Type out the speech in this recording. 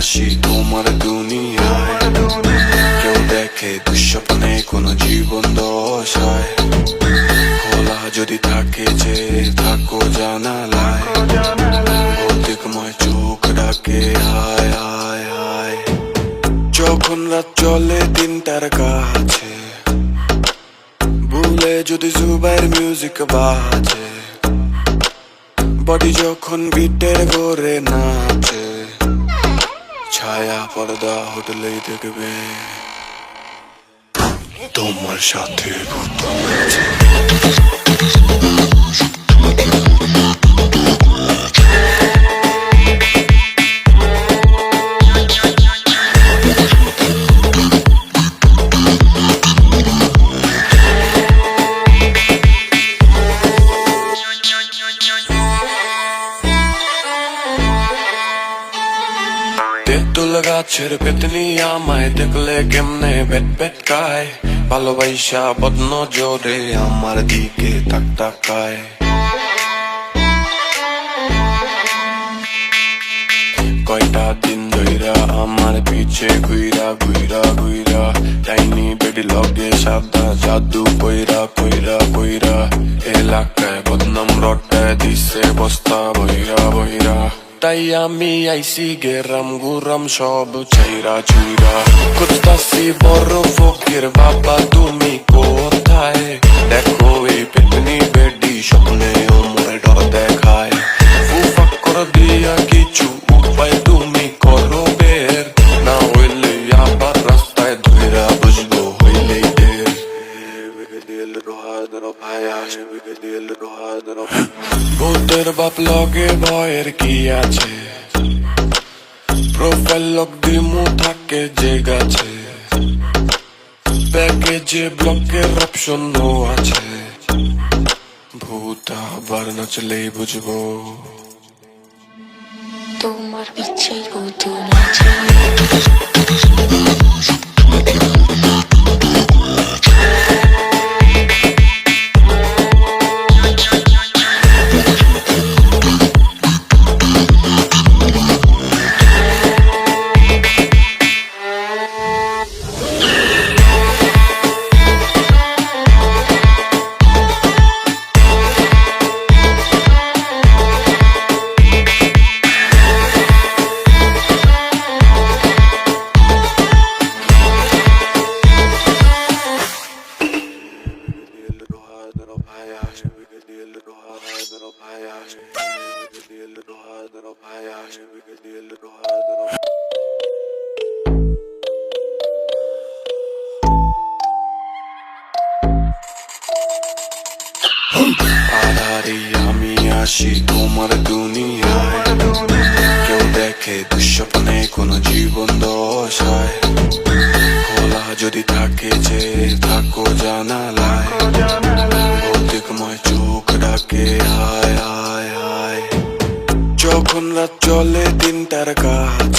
আসি তোমার দুনিয়ায়। কেউ দেখে দুঃস্বপ্নে কোনো জীবন দশায়। খোলা যদি থাকে যে থাকো জানালায়, ভৌতিকময় চোখ ডাকে হায় হায় হায়। যখন রাত চলে তিনটার কাছে, ভুলে যদি জুবাইর মিউজিক বাজে, বডি যখন বিটের করে নাচে, ছায়া পর্দা হোটেলেই দেখবে তোমার সাথে ভূত আছে। তেঁতুল গাছের পেতনি আমায় দেখলে কেমনে বেট বেট কায়, ভালোবাসা বদন জোরে আমার দিকে তাক তাকায়। কয়টা দিন ধইরা আমার পিছে ঘুইরা ঘুইরা ঘুইরা, টাইনি বেডি লগে সাদা জাদু কইরা কইরা কইরা, এলাকায় বদনাম রটায় দিছে বস্তা বইরা বইরা। তাই আমি আইসি গেরাম গুরাম সব ছাইরা চুইরা, খুঁজতাছি বড় ফকির বাবা তুমি কোথায়। দেখো এই পেতনি বেডি স্বপ্নে ওমরে ডর দেখায়, ফুফাক করে দিয়া কিছু উপায় তুমি করো বের, না হইলে আবার রাস্তায় ধইরা বুঝবো হইলেই ঢের। ভূতের বাপ লগে ভয়ের কি আছে, প্রোফাইল লক দিমু থাকে যে গাছে, প্যাকেজে ব্লকের অপশন আছে, ভূত আবার নাচলেই বুঝবো তোমার ইচ্ছে ভূত নাচে। আধারে আমি আসি তোমার দুনিয়ায়। কেউ দেখে দুঃস্বপ্নে কোনো জীবন দশায়। খোলা যদি থাকে যে থাকো জানালায়, ভৌতিকময় চোখ ডাকে হায় হায় হায়। যখন রাত চলে তিনটার কাছে,